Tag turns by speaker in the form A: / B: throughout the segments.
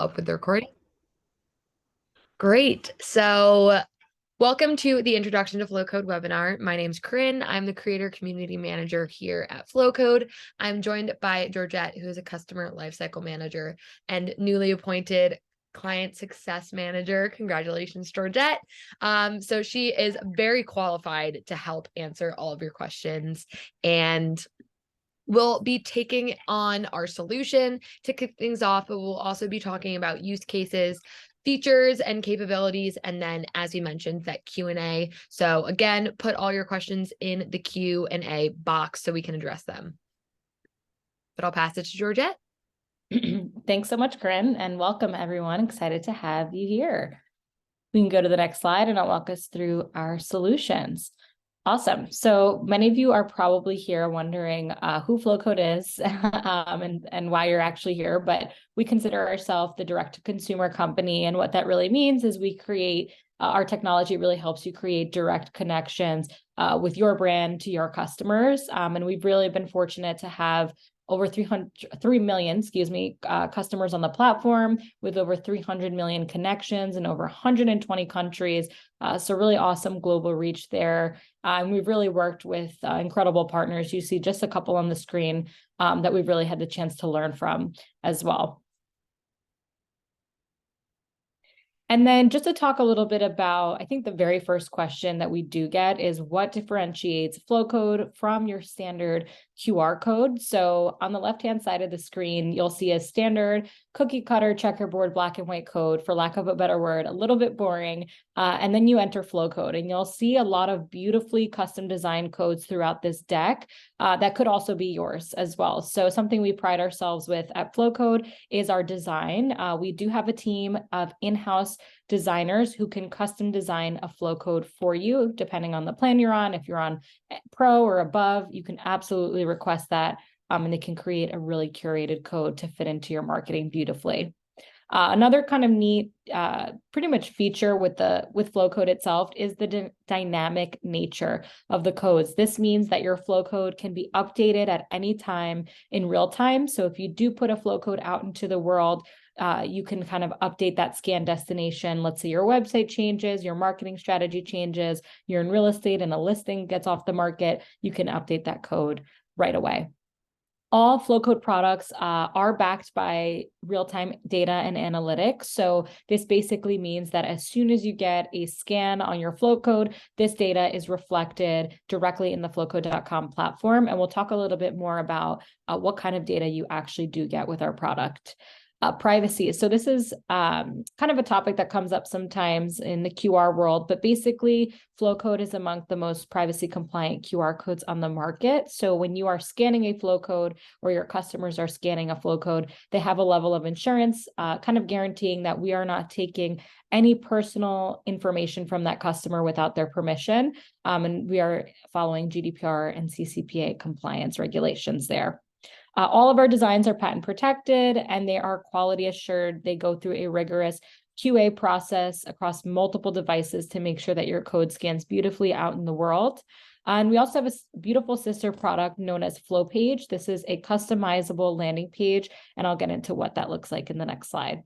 A: up with the recording. Great. So, welcome to the Introduction to Flowcode webinar. My name's Corinne. I'm the Creator Community Manager here at Flowcode. I'm joined by Georgette, who is a Customer Lifecycle Manager and newly appointed Client Success Manager. Congratulations, Georgette. So she is very qualified to help answer all of your questions, and we'll be taking on our solution to kick things off, but we'll also be talking about use cases, features, and capabilities, and then, as we mentioned, that Q&A. So again, put all your questions in the Q&A box so we can address them. But I'll pass it to Georgette.
B: Thanks so much, Corinne, and welcome everyone. Excited to have you here. We can go to the next slide and I'll walk us through our solutions. Awesome. So many of you are probably here wondering who Flowcode is and why you're actually here, but we consider ourselves the direct-to-consumer company. And what that really means is we create, our technology really helps you create direct connections with your brand to your customers. And we've really been fortunate to have over 3 million customers on the platform with over 300 million connections in over 120 countries. So really awesome global reach there. And we've really worked with incredible partners. You see just a couple on the screen that we've really had the chance to learn from as well. And then just to talk a little bit about, I think the very first question that we do get is what differentiates Flowcode from your standard QR code. So on the left-hand side of the screen, you'll see a standard cookie cutter checkerboard black and white code, for lack of a better word, a little bit boring. And then you enter Flowcode and you'll see a lot of beautifully custom designed codes throughout this deck that could also be yours as well. So something we pride ourselves with at Flowcode is our design. We do have a team of in-house designers who can custom design a flow code for you, depending on the plan you're on. If you're on Pro or above, you can absolutely request that, and they can create a really curated code to fit into your marketing beautifully. Another kind of neat, pretty much feature with Flowcode itself is the dynamic nature of the codes. This means that your flow code can be updated at any time in real time. So if you do put a flow code out into the world, you can kind of update that scan destination. Let's say your website changes, your marketing strategy changes, you're in real estate and a listing gets off the market, you can update that code right away. All Flowcode products are backed by real-time data and analytics. So this basically means that as soon as you get a scan on your Flowcode, this data is reflected directly in the flowcode.com platform. And we'll talk a little bit more about what kind of data you actually do get with our product. Privacy. So this is kind of a topic that comes up sometimes in the QR world, but basically Flowcode is among the most privacy compliant QR codes on the market. So when you are scanning a flow code or your customers are scanning a flow code, they have a level of insurance kind of guaranteeing that we are not taking any personal information from that customer without their permission. And we are following GDPR and CCPA compliance regulations there. All of our designs are patent protected and they are quality assured. They go through a rigorous QA process across multiple devices to make sure that your code scans beautifully out in the world. And we also have a beautiful sister product known as Flowpage. This is a customizable landing page, and I'll get into what that looks like in the next slide.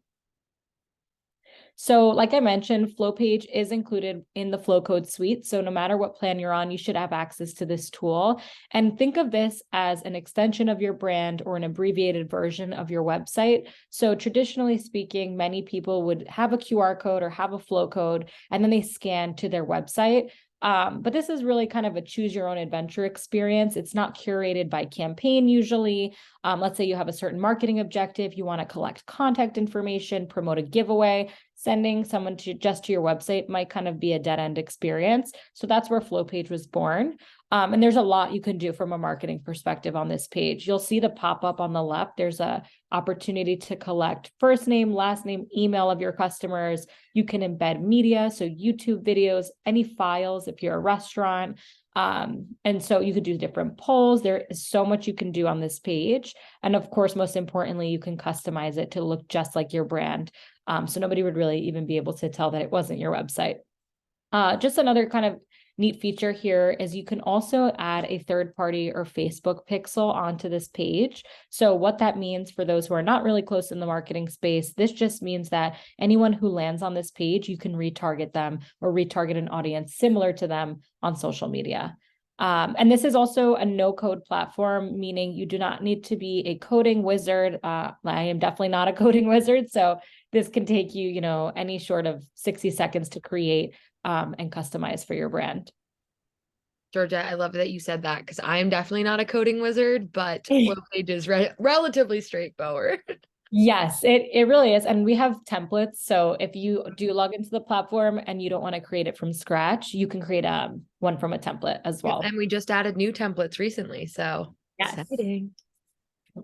B: So like I mentioned, Flowpage is included in the Flowcode suite. So no matter what plan you're on, you should have access to this tool. And think of this as an extension of your brand or an abbreviated version of your website. So traditionally speaking, many people would have a QR code or have a flow code, and then they scan to their website. But this is really kind of a choose your own adventure experience. It's not curated by campaign usually. Let's say you have a certain marketing objective, you want to collect contact information, promote a giveaway, sending someone just to your website might kind of be a dead end experience. So that's where Flowpage was born. And there's a lot you can do from a marketing perspective on this page. You'll see the pop-up on the left. There's a opportunity to collect first name, last name, email of your customers. You can embed media, so YouTube videos, any files if you're a restaurant. And so you could do different polls. There is so much you can do on this page. And of course, most importantly, you can customize it to look just like your brand. So nobody would really even be able to tell that it wasn't your website. Just another kind of neat feature here is you can also add a third party or Facebook pixel onto this page. So what that means for those who are not really close in the marketing space, this just means that anyone who lands on this page, you can retarget them or retarget an audience similar to them on social media. And this is also a no-code platform, meaning you do not need to be a coding wizard. I am definitely not a coding wizard, so this can take you, any short of 60 seconds to create and customize for your brand.
A: Georgette, I love that you said that because I am definitely not a coding wizard, but Flowpage is relatively straightforward.
B: Yes, it really is. And we have templates. So if you do log into the platform and you don't want to create it from scratch, you can create one from a template as well.
A: And we just added new templates recently. So
B: yes.
A: Exciting.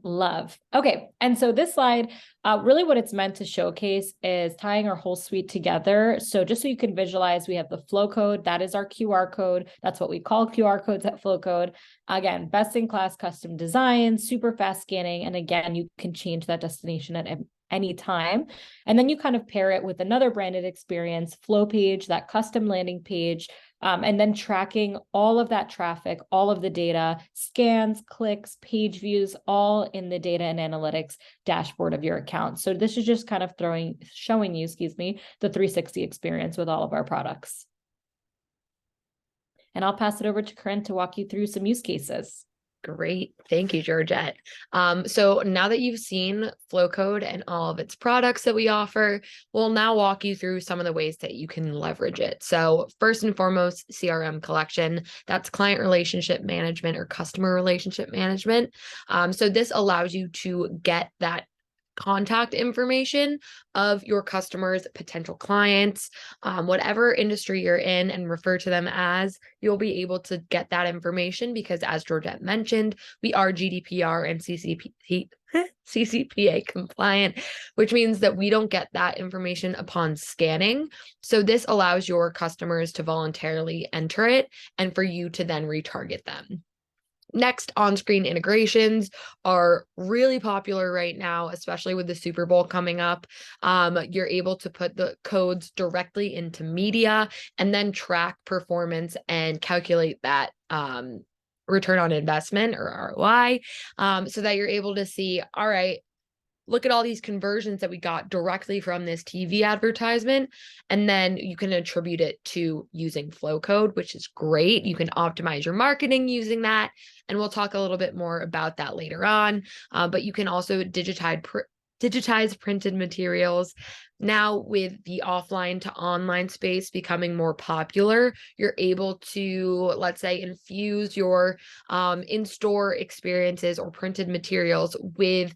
B: Love. Okay. And so this slide, really what it's meant to showcase is tying our whole suite together. So just so you can visualize, we have the Flowcode. That is our QR code. That's what we call QR codes at Flowcode. Again, best in class custom design, super fast scanning. And again, you can change that destination at any time. And then you kind of pair it with another branded experience, Flowpage, that custom landing page, and then tracking all of that traffic, all of the data, scans, clicks, page views, all in the data and analytics dashboard of your account. So this is just kind of showing you, the 360 experience with all of our products. And I'll pass it over to Corinne to walk you through some use cases.
A: Great. Thank you, Georgette. So now that you've seen Flowcode and all of its products that we offer, we'll now walk you through some of the ways that you can leverage it. So first and foremost, CRM collection, that's client relationship management or customer relationship management. So this allows you to get that contact information of your customers, potential clients, whatever industry you're in, and refer to them as, you'll be able to get that information because, as Georgette mentioned, we are GDPR and CCPA compliant, which means that we don't get that information upon scanning. So this allows your customers to voluntarily enter it and for you to then retarget them. Next, on-screen integrations are really popular right now, especially with the Super Bowl coming up. You're able to put the codes directly into media and then track performance and calculate that return on investment or ROI, so that you're able to see, all right, look at all these conversions that we got directly from this TV advertisement. And then you can attribute it to using Flowcode, which is great. You can optimize your marketing using that. And we'll talk a little bit more about that later on. But you can also digitize printed materials. Now, with the offline to online space becoming more popular, you're able to, let's say, infuse your in-store experiences or printed materials with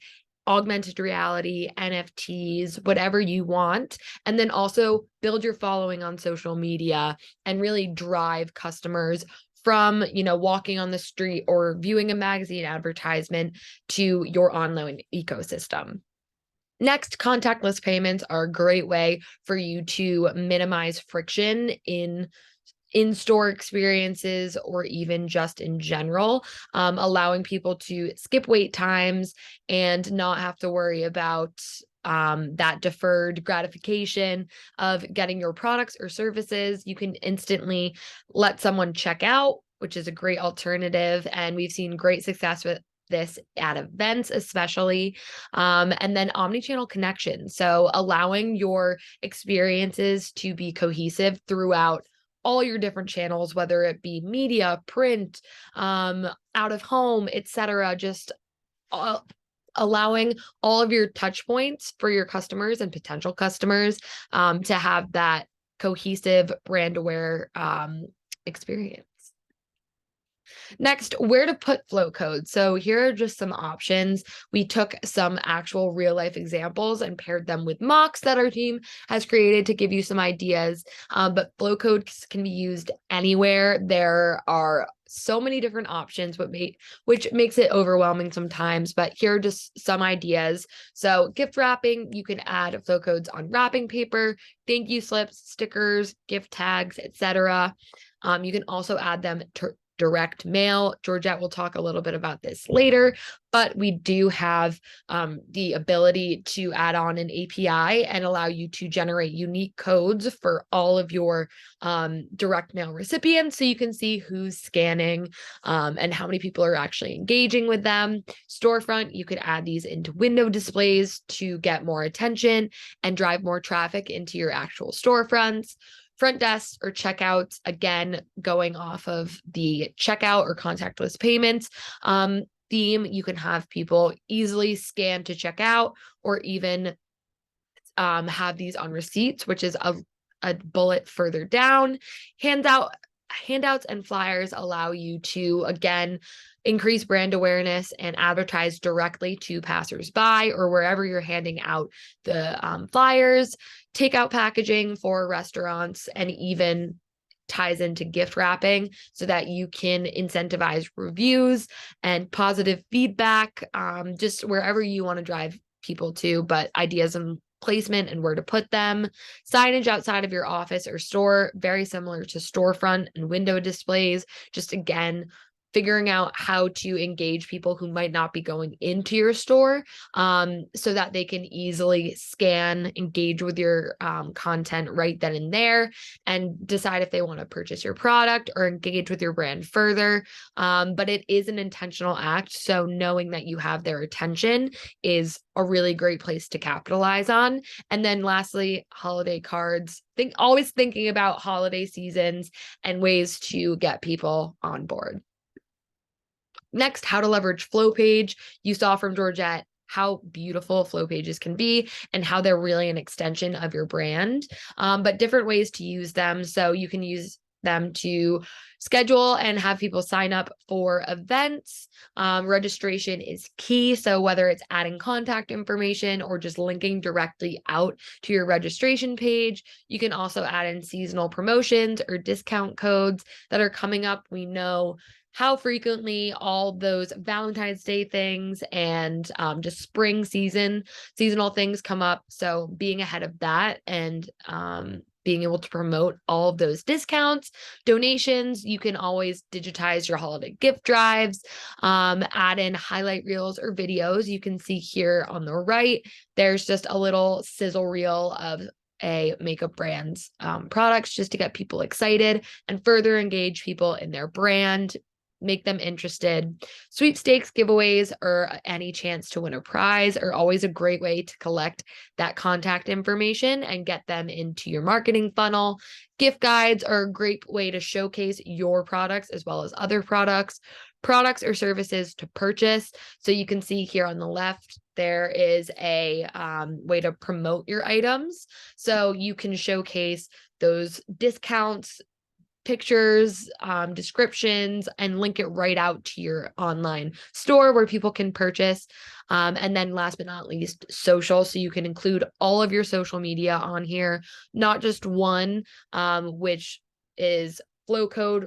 A: augmented reality, NFTs, whatever you want, and then also build your following on social media and really drive customers from, walking on the street or viewing a magazine advertisement to your online ecosystem. Next, contactless payments are a great way for you to minimize friction in-store experiences or even just in general, allowing people to skip wait times and not have to worry about that deferred gratification of getting your products or services. You can instantly let someone check out, which is a great alternative. And we've seen great success with this at events, especially, and then omnichannel connection. So allowing your experiences to be cohesive throughout all your different channels, whether it be media, print, out of home, etc. Just allowing all of your touch points for your customers and potential customers to have that cohesive brand aware experience. Next, where to put Flowcode. So here are just some options. We took some actual real life examples and paired them with mocks that our team has created to give you some ideas. But Flowcode can be used anywhere. There are so many different options, which makes it overwhelming sometimes, but here are just some ideas. So gift wrapping, you can add Flowcodes on wrapping paper, thank you slips, stickers, gift tags, etc. You can also add them direct mail. Georgette will talk a little bit about this later, but we do have the ability to add on an API and allow you to generate unique codes for all of your direct mail recipients, so you can see who's scanning and how many people are actually engaging with them. Storefront, you could add these into window displays to get more attention and drive more traffic into your actual storefronts. Front desk or checkouts, again, going off of the checkout or contactless payments theme, you can have people easily scan to check out, or even have these on receipts, which is a bullet further down. Handouts and flyers allow you to, again, increase brand awareness and advertise directly to passersby or wherever you're handing out the flyers. Takeout packaging for restaurants, and even ties into gift wrapping so that you can incentivize reviews and positive feedback, just wherever you want to drive people to, but ideas and placement and where to put them. Signage outside of your office or store, very similar to storefront and window displays. Just again, figuring out how to engage people who might not be going into your store, so that they can easily scan, engage with your content right then and there, and decide if they want to purchase your product or engage with your brand further. But it is an intentional act, so knowing that you have their attention is a really great place to capitalize on. And then lastly, holiday cards. Always thinking about holiday seasons and ways to get people on board. Next, how to leverage Flowpage. You saw from Georgette how beautiful flow pages can be and how they're really an extension of your brand, but different ways to use them. So you can use them to schedule and have people sign up for events. Registration is key. So whether it's adding contact information or just linking directly out to your registration page, you can also add in seasonal promotions or discount codes that are coming up. We know how frequently all those Valentine's Day things and just spring seasonal things come up. So being ahead of that and being able to promote all of those discounts, donations, you can always digitize your holiday gift drives, add in highlight reels or videos. You can see here on the right, there's just a little sizzle reel of a makeup brand's products, just to get people excited and further engage people in their brand, make them interested. Sweepstakes, giveaways, or any chance to win a prize are always a great way to collect that contact information and get them into your marketing funnel. Gift guides are a great way to showcase your products as well as other products or services to purchase. So you can see here on the left, there is a way to promote your items. So you can showcase those discounts, pictures, descriptions, and link it right out to your online store where people can purchase. And then last but not least, social. So you can include all of your social media on here, not just one, which is Flowcode,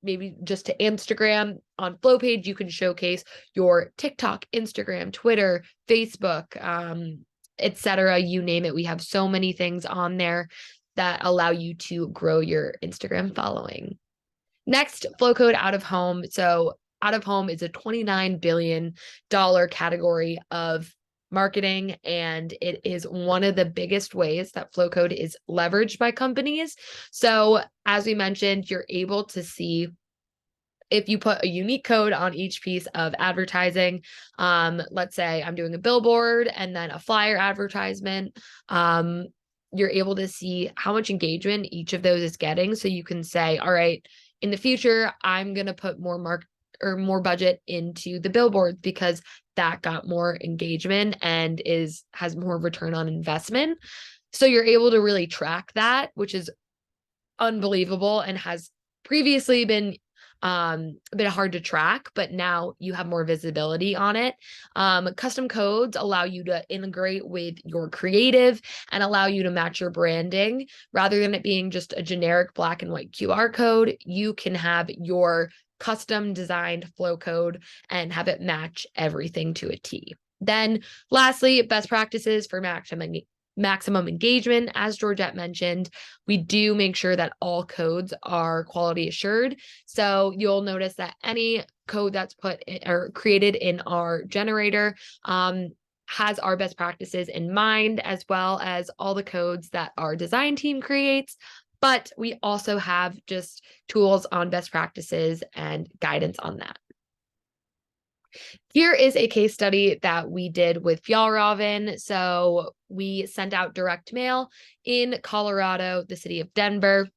A: maybe just to Instagram. On Flowpage, you can showcase your TikTok, Instagram, Twitter, Facebook, etc. You name it. We have so many things on there that allow you to grow your Instagram following. Next, Flowcode out of home. So out of home is a $29 billion category of marketing, and it is one of the biggest ways that Flowcode is leveraged by companies. So as we mentioned, you're able to see if you put a unique code on each piece of advertising. Let's say I'm doing a billboard and then a flyer advertisement. You're able to see how much engagement each of those is getting. So you can say, all right, in the future, I'm going to put more budget into the billboard because that got more engagement and has more return on investment. So you're able to really track that, which is unbelievable and has previously been a bit hard to track, but now you have more visibility on it. Custom codes allow you to integrate with your creative and allow you to match your branding. Rather than it being just a generic black and white QR code, you can have your custom designed flow code and have it match everything to a T. Then lastly, best practices for maximum engagement, as Georgette mentioned, we do make sure that all codes are quality assured. So you'll notice that any code that's put in, or created in our generator has our best practices in mind, as well as all the codes that our design team creates. But we also have just tools on best practices and guidance on that. Here is a case study that we did with Fjallraven. So we sent out direct mail in Colorado, the city of Denver,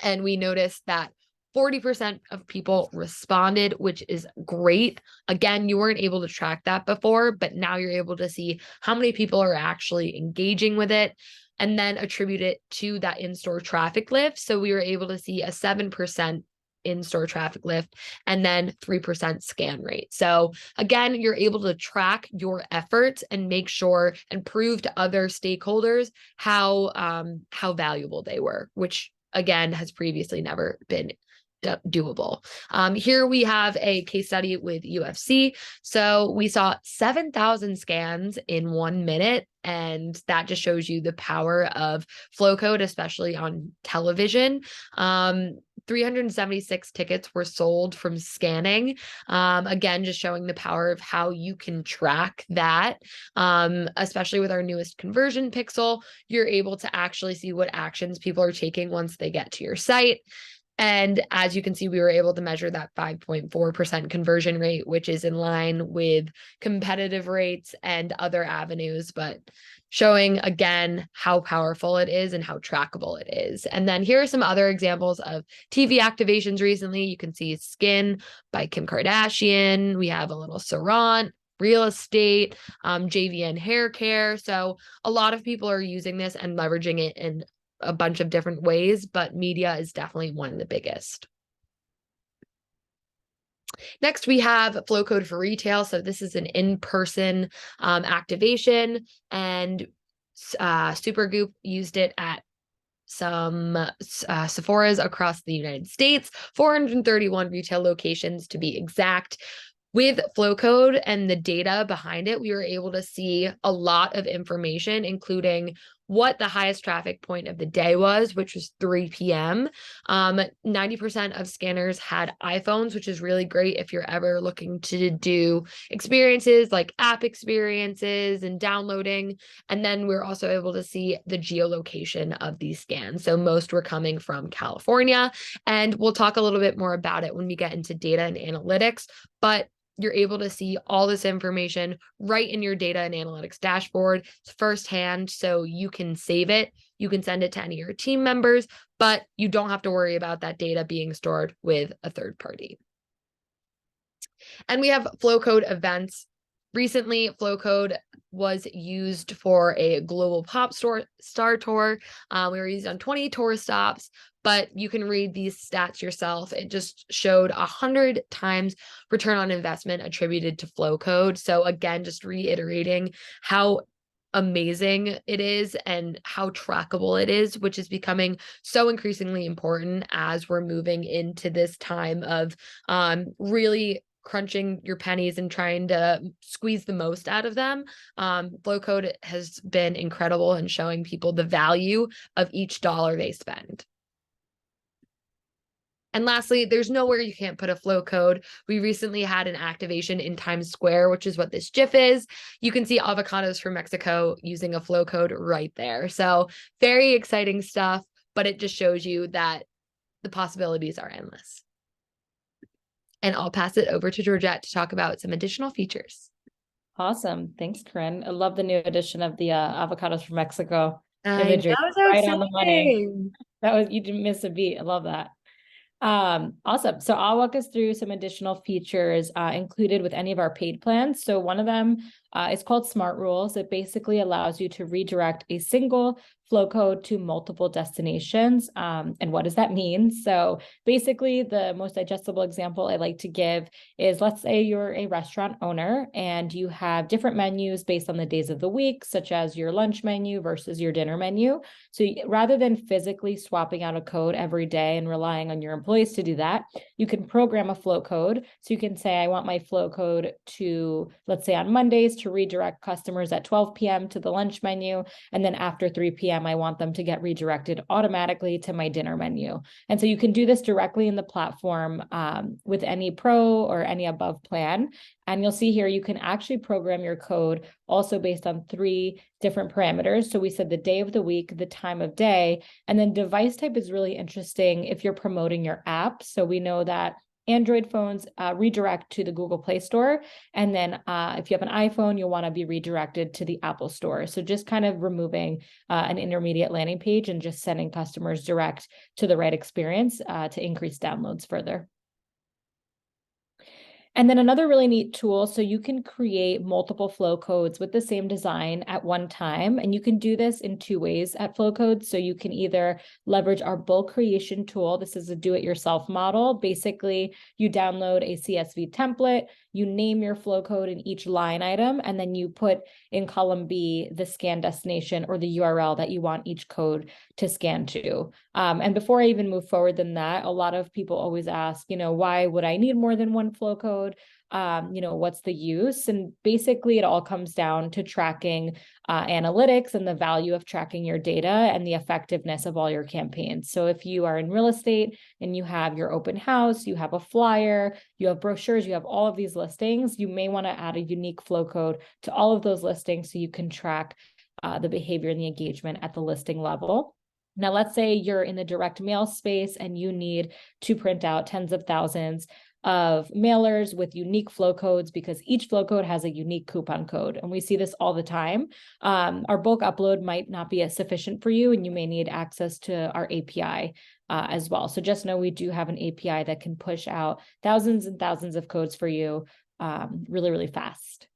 A: and we noticed that 40% of people responded, which is great. Again, you weren't able to track that before, but now you're able to see how many people are actually engaging with it and then attribute it to that in-store traffic lift. So we were able to see a 7% in-store traffic lift and then 3% scan rate. So again, you're able to track your efforts and make sure and prove to other stakeholders how valuable they were, which again has previously never been doable. Here we have a case study with UFC. So we saw 7,000 scans in 1 minute, and that just shows you the power of Flowcode, especially on television. 376 tickets were sold from scanning. Again, just showing the power of how you can track that. Especially with our newest conversion pixel, you're able to actually see what actions people are taking once they get to your site. And as you can see, we were able to measure that 5.4% conversion rate, which is in line with competitive rates and other avenues, but showing again how powerful it is and how trackable it is. And then here are some other examples of TV activations recently. You can see Skin by Kim Kardashian. We have a little Sarant, real estate, JVN hair care. So a lot of people are using this and leveraging it in a bunch of different ways, but media is definitely one of the biggest. Next, we have Flowcode for retail. So this is an in-person activation, and Supergoop used it at some Sephora's across the United States, 431 retail locations to be exact. With Flowcode and the data behind it, we were able to see a lot of information, including what the highest traffic point of the day was, which was 3 p.m. 90% of scanners had iPhones, which is really great if you're ever looking to do experiences like app experiences and downloading. And then we're also able to see the geolocation of these scans. So most were coming from California, and we'll talk a little bit more about it when we get into data and analytics, but you're able to see all this information right in your data and analytics dashboard firsthand, so you can save it. You can send it to any of your team members, but you don't have to worry about that data being stored with a third party. And we have Flowcode events. Recently, Flowcode was used for a global pop star tour. We were used on 20 tour stops, but you can read these stats yourself. It just showed 100 times return on investment attributed to Flowcode. So again, just reiterating how amazing it is and how trackable it is, which is becoming so increasingly important as we're moving into this time of really crunching your pennies and trying to squeeze the most out of them. Flowcode has been incredible in showing people the value of each dollar they spend. And lastly, there's nowhere you can't put a Flowcode. We recently had an activation in Times Square, which is what this GIF is. You can see avocados from Mexico using a Flowcode right there. So very exciting stuff, but it just shows you that the possibilities are endless. And I'll pass it over to Georgette to talk about some additional features.
B: Awesome. Thanks, Corinne. I love the new edition of the avocados from Mexico
A: That
B: imagery.
A: was so
B: Right on the money.
A: exciting.
B: That was, you didn't miss a beat. I love that. Awesome. So I'll walk us through some additional features included with any of our paid plans. So one of them is called Smart Rules. It basically allows you to redirect a single Flowcode to multiple destinations. And what does that mean? So basically, the most digestible example I like to give is, let's say you're a restaurant owner and you have different menus based on the days of the week, such as your lunch menu versus your dinner menu. So rather than physically swapping out a code every day and relying on your employees to do that, you can program a flow code. So you can say, I want my flow code to, let's say on Mondays, to redirect customers at 12 p.m. to the lunch menu. And then after 3 p.m., I want them to get redirected automatically to my dinner menu. And so you can do this directly in the platform with any pro or any above plan. And you'll see here, you can actually program your code also based on 3 different parameters. So we said the day of the week, the time of day, and then device type is really interesting if you're promoting your app. So we know that Android phones redirect to the Google Play Store. And then if you have an iPhone, you'll want to be redirected to the Apple Store. So just kind of removing an intermediate landing page and just sending customers direct to the right experience to increase downloads further. And then another really neat tool, so you can create multiple flow codes with the same design at one time. And you can do this in 2 ways at Flowcode. So you can either leverage our bulk creation tool. This is a do-it-yourself model. Basically, you download a CSV template, you name your flow code in each line item, and then you put in column B the scan destination or the URL that you want each code to scan to. And before I even move forward than that, a lot of people always ask, why would I need more than one flow code? What's the use? And basically it all comes down to tracking analytics and the value of tracking your data and the effectiveness of all your campaigns. So if you are in real estate and you have your open house, you have a flyer, you have brochures, you have all of these listings, you may want to add a unique flow code to all of those listings so you can track the behavior and the engagement at the listing level. Now, let's say you're in the direct mail space and you need to print out tens of thousands of mailers with unique flow codes because each flow code has a unique coupon code. And we see this all the time. Our bulk upload might not be as sufficient for you, and you may need access to our API as well. So just know we do have an API that can push out thousands and thousands of codes for you really, really fast.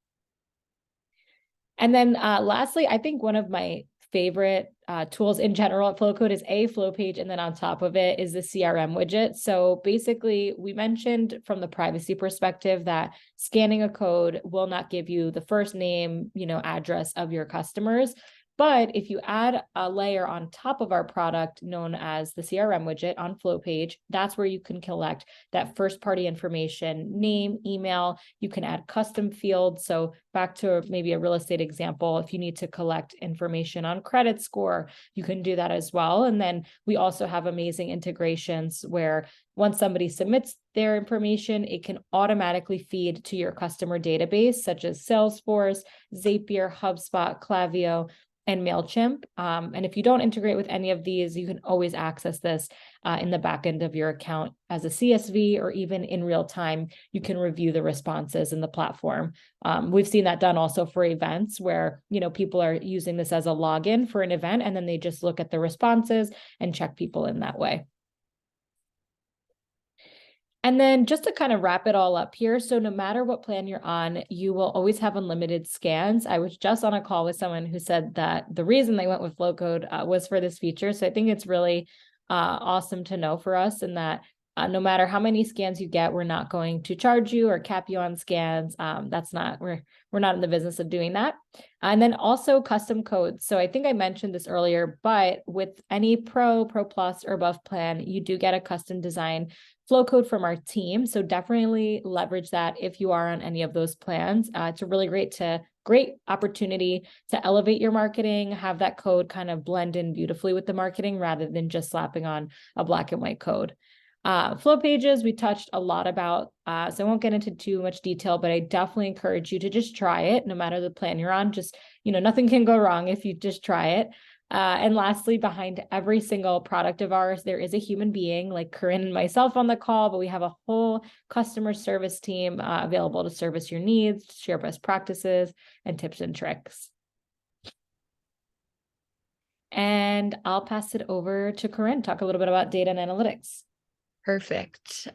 B: And then lastly, I think one of my favorite tools in general at Flowcode is Flowpage, and then on top of it is the CRM widget. So basically, we mentioned from the privacy perspective that scanning a code will not give you the first name, address of your customers. But if you add a layer on top of our product known as the CRM widget on Flowpage, that's where you can collect that first party information, name, email. You can add custom fields. So back to maybe a real estate example, if you need to collect information on credit score, you can do that as well. And then we also have amazing integrations where once somebody submits their information, it can automatically feed to your customer database, such as Salesforce, Zapier, HubSpot, Klaviyo, and MailChimp. And if you don't integrate with any of these, you can always access this in the back end of your account as a CSV, or even in real time, you can review the responses in the platform. We've seen that done also for events where, people are using this as a login for an event, and then they just look at the responses and check people in that way. And then just to kind of wrap it all up here, so no matter what plan you're on, you will always have unlimited scans. I was just on a call with someone who said that the reason they went with Flowcode was for this feature. So I think it's really awesome to know for us, and that no matter how many scans you get, we're not going to charge you or cap you on scans. We're not in the business of doing that. And then also custom codes. So I think I mentioned this earlier, but with any Pro Plus, or above plan, you do get a custom design flow code from our team. So definitely leverage that if you are on any of those plans. It's a really great opportunity to elevate your marketing, have that code kind of blend in beautifully with the marketing rather than just slapping on a black and white code. Flow pages, we touched a lot about, so I won't get into too much detail, but I definitely encourage you to just try it no matter the plan you're on. Just, nothing can go wrong if you just try it. And lastly, behind every single product of ours, there is a human being like Corinne and myself on the call, but we have a whole customer service team available to service your needs, share best practices and tips and tricks. And I'll pass it over to Corinne, talk a little bit about data and analytics.
A: Perfect.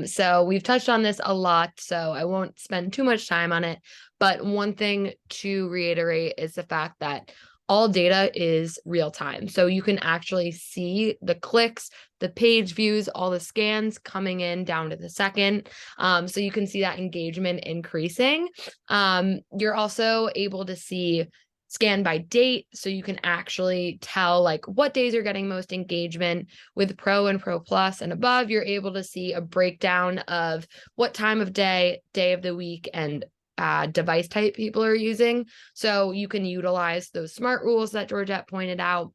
A: So we've touched on this a lot, so I won't spend too much time on it. But one thing to reiterate is the fact that all data is real time. So you can actually see the clicks, the page views, all the scans coming in down to the second. So you can see that engagement increasing. You're also able to see scan by date. So you can actually tell like what days are getting most engagement. With Pro and Pro Plus and above. You're able to see a breakdown of what time of day, day of the week, and device type people are using. So you can utilize those smart rules that Georgette pointed out.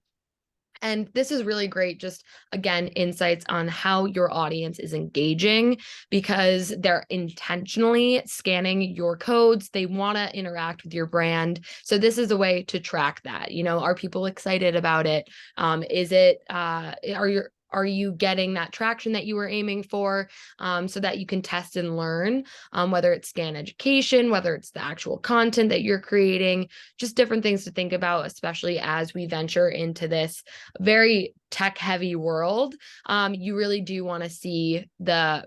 A: And this is really great, just again, insights on how your audience is engaging because they're intentionally scanning your codes. They want to interact with your brand. So this is a way to track that. You know, are people excited about it? Are you getting that traction that you were aiming for, so that you can test and learn, whether it's scan education, whether it's the actual content that you're creating, just different things to think about, especially as we venture into this very tech heavy world. You really do want to see the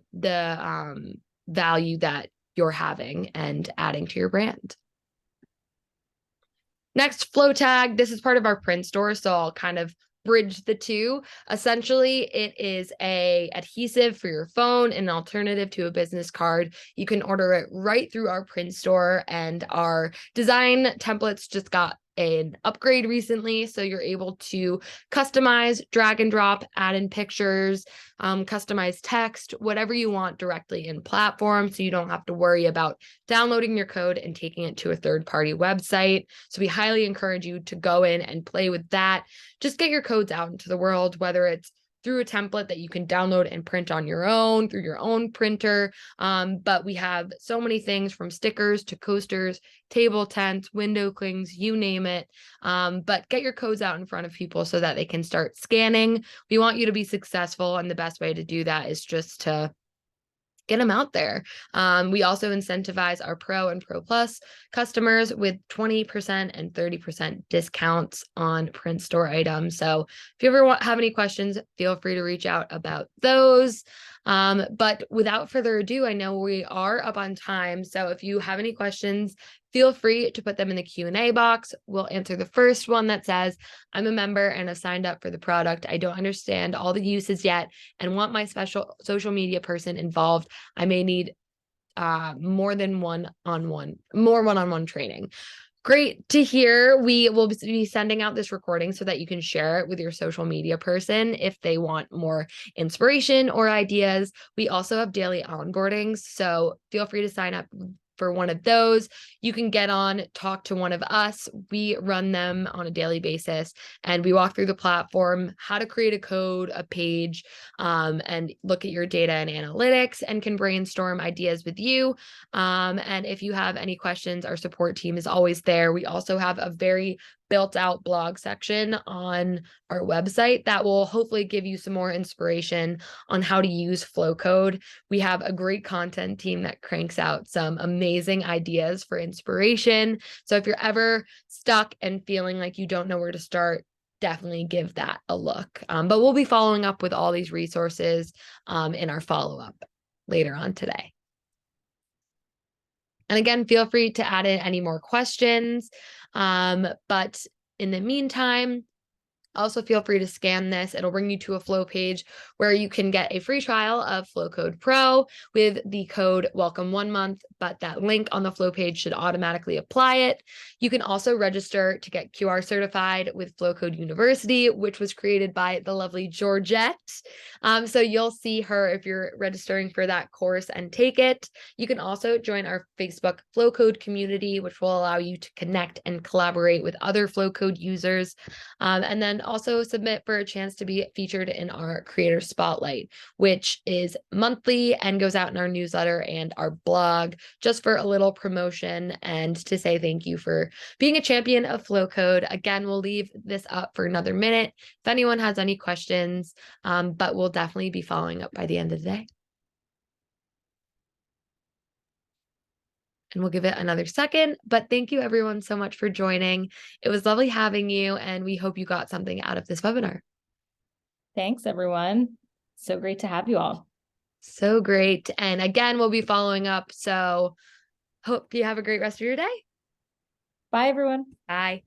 A: value that you're having and adding to your brand. Next, flow tag. This is part of our print store, so I'll kind of bridge the two. Essentially, it is a adhesive for your phone, an alternative to a business card. You can order it right through our print store, and our design templates just got an upgrade recently, so you're able to customize, drag and drop, add in pictures, customize text, whatever you want directly in platform, so you don't have to worry about downloading your code and taking it to a third-party website. So we highly encourage you to go in and play with that. Just get your codes out into the world, whether it's through a template that you can download and print on your own, through your own printer. But we have so many things from stickers to coasters, table tents, window clings, you name it. But get your codes out in front of people so that they can start scanning. We want you to be successful, and the best way to do that is just to get them out there. We also incentivize our Pro and Pro Plus customers with 20% and 30% discounts on print store items. So if you ever have any questions, feel free to reach out about those. But without further ado, I know we are up on time. So if you have any questions, feel free to put them in the Q&A box. We'll answer the first one that says, I'm a member and have signed up for the product. I don't understand all the uses yet and want my special social media person involved. I may need more one-on-one training. Great to hear. We will be sending out this recording so that you can share it with your social media person if they want more inspiration or ideas. We also have daily onboardings, so feel free to sign up for one of those. You can get on, talk to one of us. We run them on a daily basis, and we walk through the platform, how to create a code, a page, and look at your data and analytics, and can brainstorm ideas with you. And if you have any questions, our support team is always there. We also have a very built out blog section on our website that will hopefully give you some more inspiration on how to use Flowcode. We have a great content team that cranks out some amazing ideas for inspiration. So if you're ever stuck and feeling like you don't know where to start, definitely give that a look. But we'll be following up with all these resources in our follow-up later on today. And again, feel free to add in any more questions. But in the meantime, also feel free to scan this. It'll bring you to a flow page where you can get a free trial of Flowcode Pro with the code welcome 1 month, but that link on the flow page should automatically apply it. You can also register to get QR certified with Flowcode University, which was created by the lovely Georgette. So you'll see her if you're registering for that course and take it. You can also join our Facebook Flowcode community, which will allow you to connect and collaborate with other Flowcode users. And then also submit for a chance to be featured in our creator spotlight, which is monthly and goes out in our newsletter and our blog, just for a little promotion and to say thank you for being a champion of Flowcode. Again, we'll leave this up for another minute if anyone has any questions, but we'll definitely be following up by the end of the day. And we'll give it another second, but thank you everyone so much for joining. It was lovely having you, and we hope you got something out of this webinar.
B: Thanks, everyone. So great to have you all.
A: So great. And again, we'll be following up. So hope you have a great rest of your day.
B: Bye, everyone.
A: Bye.